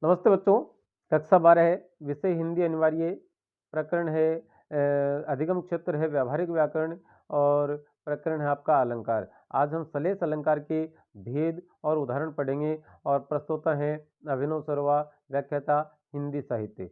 नमस्ते बच्चों, कक्षा 12 है, विषय हिंदी अनिवार्य, प्रकरण है अधिगम क्षेत्र है व्यावहारिक व्याकरण और प्रकरण है आपका अलंकार। आज हम श्लेष अलंकार के भेद और उदाहरण पढ़ेंगे और प्रस्तोता है अभिनव सर्वा, व्याख्याता हिंदी साहित्य।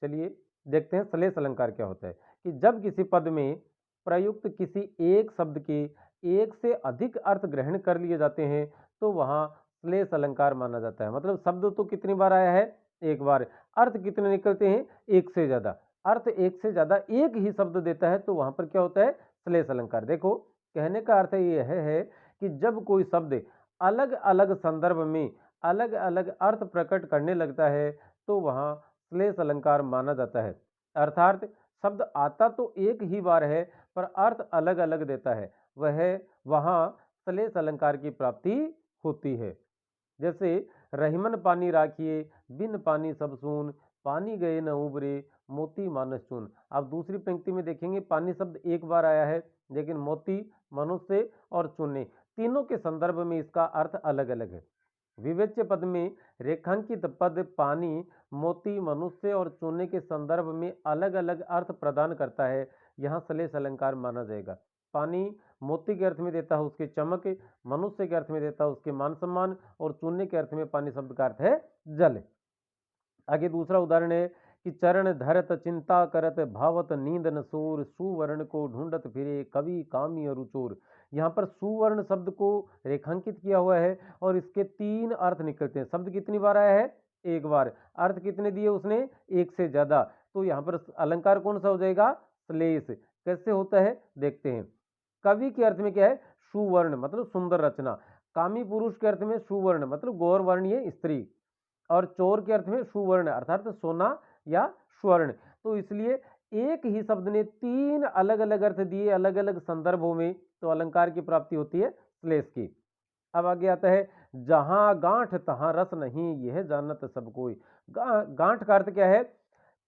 चलिए देखते हैं श्लेष अलंकार क्या होता है कि जब किसी पद में प्रयुक्त किसी एक शब्द के एक से अधिक अर्थ ग्रहण कर लिए जाते हैं तो वहां श्लेष अलंकार माना जाता है। मतलब शब्द तो कितनी बार आया है? एक बार। अर्थ कितने निकलते हैं? एक से ज्यादा। अर्थ एक से ज्यादा एक ही शब्द देता है तो वहां पर क्या होता है? श्लेष अलंकार। देखो, कहने का अर्थ यह है कि जब कोई शब्द अलग अलग संदर्भ में अलग अलग अर्थ प्रकट करने लगता है तो वहां श्लेष अलंकार माना जाता है। अर्थात शब्द आता तो एक ही बार है पर अर्थ अलग अलग देता है, वह वहां श्लेष अलंकार की प्राप्ति होती है। जैसे रहीमन पानी राखिए, बिन पानी सब सून, पानी गए न उबरे, मोती मानस चून। आप दूसरी पंक्ति में देखेंगे पानी शब्द एक बार आया है, लेकिन मोती, मनुष्य और चूने तीनों के संदर्भ में इसका अर्थ अलग अलग है। विवेच्य पद में रेखांकित पद पानी, मोती, मनुष्य और चूने के संदर्भ में अलग अलग अर्थ प्रदान करता है, यहाँ श्लेष अलंकार माना जाएगा। पानी मोती के अर्थ में देता है उसके चमक, मनुष्य के अर्थ में देता है उसके मान सम्मान और चूने के अर्थ में पानी शब्द का अर्थ है जल। आगे दूसरा उदाहरण है कि चरण धरत चिंता करत भावत नींद न सूर, सुवर्ण को ढूंढत फिरे कवि कामी और चोर। यहाँ पर सुवर्ण शब्द को रेखांकित किया हुआ है और इसके तीन अर्थ निकलते हैं। शब्द कितनी बार आया है? एक बार। अर्थ कितने दिए उसने? एक से ज्यादा। तो यहाँ पर अलंकार कौन सा हो जाएगा? श्लेष। कैसे होता है देखते हैं। कवि के अर्थ में क्या है? सुवर्ण मतलब सुंदर रचना। कामी पुरुष के अर्थ में सुवर्ण मतलब गौरवर्णीय स्त्री। और चोर के अर्थ में सुवर्ण अर्थात सोना या स्वर्ण। तो इसलिए एक ही शब्द ने तीन अलग अलग अर्थ दिए अलग अलग संदर्भों में, तो अलंकार की प्राप्ति होती है श्लेष की। अब आगे आता है जहां गांठ तहां रस नहीं, यह जानत सब कोई। गांठ का अर्थ क्या है?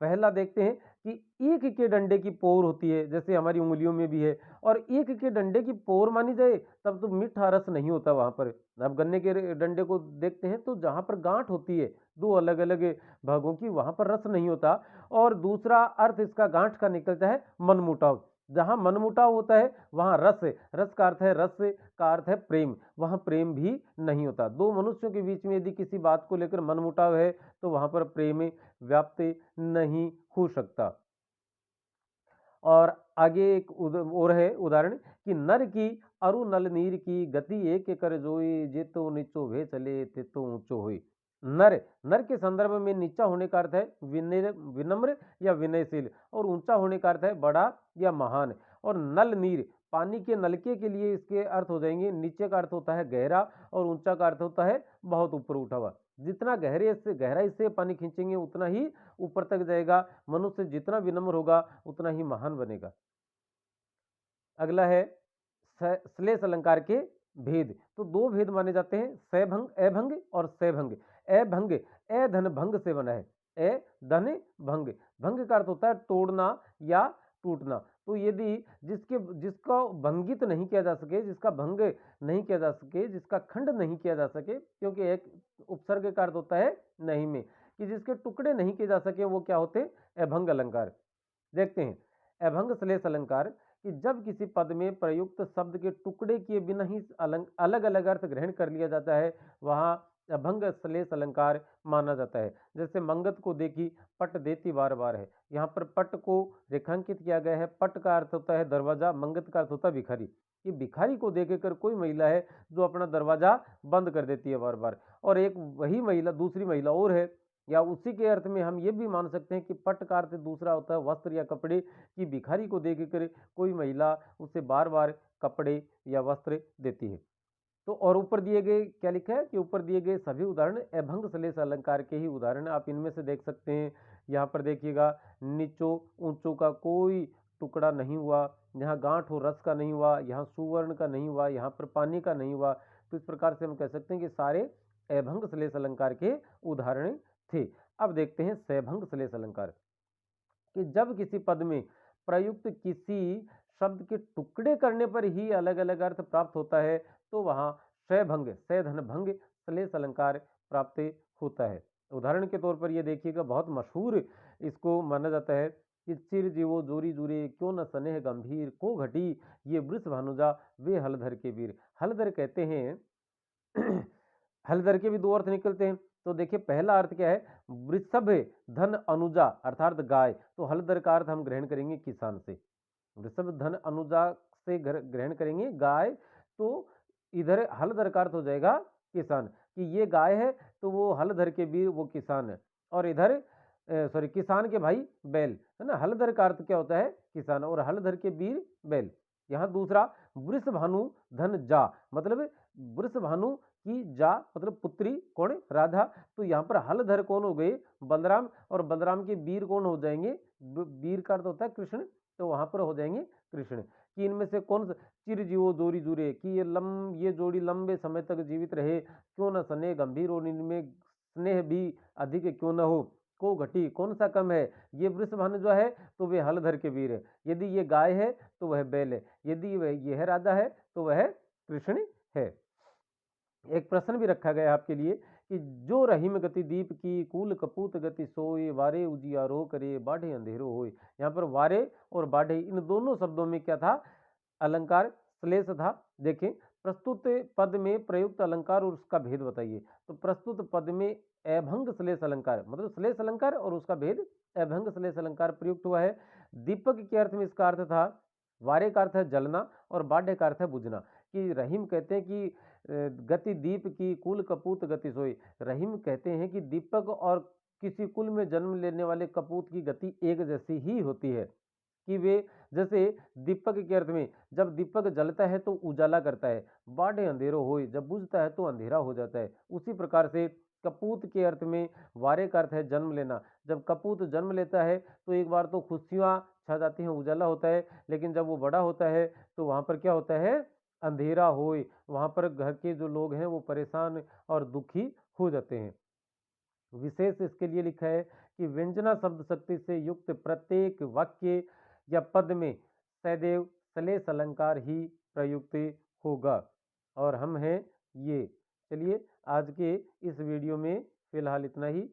पहला देखते हैं कि ईख के डंडे की पोर होती है, जैसे हमारी उंगलियों में भी है, और ईख के डंडे की पोर मानी जाए तब तो मीठा रस नहीं होता वहां पर। अब गन्ने के डंडे को देखते हैं तो जहां पर गांठ होती है दो अलग अलग भागों की, वहां पर रस नहीं होता। और दूसरा अर्थ इसका गांठ का निकलता है मनमुटाव। जहां मनमुटाव होता है वहां रस, रस का अर्थ है रस का अर्थ है प्रेम, वहां प्रेम भी नहीं होता। दो मनुष्यों के बीच में यदि किसी बात को लेकर मनमुटाव है तो वहां पर प्रेम व्याप्त नहीं हो सकता। और आगे एक और है उदाहरण कि नर की अरु नल नीर की, गति एक कर जोई, जे तो नीचो वे चले ते तो ऊंचो हुई। नर, नर के संदर्भ में नीचा होने का अर्थ है विनम्र या विनयशील, और ऊंचा होने का अर्थ है बड़ा या महान। और नल नीर पानी के नलके के लिए इसके अर्थ हो जाएंगे। नीचे का अर्थ होता है गहरा और ऊंचा का अर्थ होता है बहुत ऊपर उठा हुआ। जितना गहराई से पानी खींचेंगे उतना ही ऊपर तक जाएगा। मनुष्य जितना विनम्र होगा उतना ही महान बनेगा। अगला है श्लेष अलंकार के भेद। तो दो भेद माने जाते हैं, सैभंग अभंग और सैभंग। अभंग ए धन भंग से बना है, ए धन भंग। भंग का अर्थ होता है तोड़ना या टूटना। तो यदि जिसका भंगित नहीं किया जा सके, जिसका भंग नहीं किया जा सके, जिसका खंड नहीं किया जा सके, क्योंकि एक उपसर्ग का अर्थ होता है नहीं में, कि जिसके टुकड़े नहीं किए जा सके वो क्या होते? अभंग अलंकार। देखते हैं अभंग श्लेष अलंकार कि जब किसी पद में प्रयुक्त शब्द के टुकड़े किए बिना ही अलग अलग अर्थ ग्रहण कर लिया जाता है, वहां अभंग श्लेष अलंकार माना जाता है। जैसे मंगत को देखी, पट देती बार बार है। यहाँ पर पट को रेखांकित किया गया है। पट का अर्थ होता है दरवाजा, मंगत का अर्थ होता है भिखारी। कि भिखारी को देखकर कोई महिला है जो अपना दरवाजा बंद कर देती है बार बार। और एक वही महिला दूसरी महिला और है, या उसी के अर्थ में हम ये भी मान सकते हैं कि पट का अर्थ दूसरा होता है वस्त्र या कपड़े, कि भिखारी को देखकर कोई महिला उसे बार बार कपड़े या वस्त्र देती है। तो और ऊपर दिए गए क्या लिखा है कि ऊपर दिए गए सभी उदाहरण अभंग श्लेष अलंकार के ही उदाहरण, आप इनमें से देख सकते हैं। यहाँ पर देखिएगा नीचो ऊंचो का कोई टुकड़ा नहीं हुआ, यहाँ गांठ हो रस का नहीं हुआ, यहाँ सुवर्ण का नहीं हुआ, यहाँ पर पानी का नहीं हुआ। तो इस प्रकार से हम कह सकते हैं कि सारे अभंग श्लेष अलंकार के उदाहरण थे। अब देखते हैं सैभंग श्लेष अलंकार कि जब किसी पद में प्रयुक्त किसी शब्द के टुकड़े करने पर ही अलग अलग अर्थ प्राप्त होता है तो वहां सैभंग सैधन भंग श्लेष अलंकार प्राप्त होता है। उदाहरण के तौर पर ये देखिएगा, बहुत मशहूर इसको माना जाता है कि चिर जीवो जोरी जुरे क्यों न स्नेह गंभीर को घटी ये वृष भानुजा वे हलधर के वीर। हलधर कहते हैं हलधर के भी दो अर्थ निकलते हैं। तो देखिए, पहला अर्थ क्या है, वृषभ धन अनुजा अर्थात गाय, तो हलधर का अर्थ हम ग्रहण करेंगे किसान से। वृषभ धन अनुजा से ग्रहण करेंगे गाय, तो इधर हलधर का अर्थ हो जाएगा किसान, कि ये गाय है तो वो हलधर के वीर वो किसान है, और इधर सॉरी किसान के भाई बैल है ना। हलधर का अर्थ क्या होता है, किसान, और हलधर के वीर बैल। यहाँ दूसरा, वृषभानु धन जा, मतलब वृषभानु की जा मतलब पुत्री कौन, राधा। तो यहाँ पर हलधर कौन हो गए, बलराम, और बलराम के वीर कौन हो जाएंगे, वीर का अर्थ होता है कृष्ण, तो वहां पर हो जाएंगे कृष्ण। कि इनमें से कौन सा, चिर जीवो जोरी जुरे, कि ये जोड़ी लंबे समय तक जीवित रहे, क्यों न स्नेह गंभीर, और इनमें स्नेह भी अधिक क्यों न हो, को घटी कौन सा कम है, ये वृषभानु जो है तो वे हलधर के वीर है, यदि ये गाय है तो वह बैल है, यदि वह यह राजा है तो वह कृष्ण है। एक प्रश्न भी रखा गया आपके लिए कि जो रहीम गति दीप की कूल कपूत गति सोए वारे उजियारो करे बाढ़े अंधेरो होए। यहाँ पर वारे और बाढ़े इन दोनों शब्दों में क्या था, अलंकार श्लेष था। देखें, प्रस्तुत पद में प्रयुक्त अलंकार और उसका भेद बताइए। तो प्रस्तुत पद में अभंग श्लेष अलंकार, मतलब श्लेष अलंकार और उसका भेद अभंग श्लेष अलंकार प्रयुक्त हुआ है। दीपक के अर्थ में इसका अर्थ था, वारे का अर्थ है जलना और बाढ़ का अर्थ है बुझना। कि रहीम कहते हैं कि गति दीप की कुल कपूत गति सोई। रहीम कहते हैं कि दीपक और किसी कुल में जन्म लेने वाले कपूत की गति एक जैसी ही होती है, कि वे जैसे दीपक के अर्थ में जब दीपक जलता है तो उजाला करता है, बाढ़े अंधेरो होए जब बुझता है तो अंधेरा हो जाता है। उसी प्रकार से कपूत के अर्थ में वारे का अर्थ है जन्म लेना। जब कपूत जन्म लेता है तो एक बार तो खुशियां छा जाती हैं, उजाला होता है, लेकिन जब वो बड़ा होता है तो वहां पर क्या होता है, अंधेरा होए, वहां पर घर के जो लोग हैं वो परेशान और दुखी हो जाते हैं। विशेष इसके लिए लिखा है कि व्यंजना शब्द शक्ति से युक्त प्रत्येक वाक्य या पद में सदैव श्लेष अलंकार ही प्रयुक्त होगा। और हम हैं ये। चलिए, आज के इस वीडियो में फिलहाल इतना ही।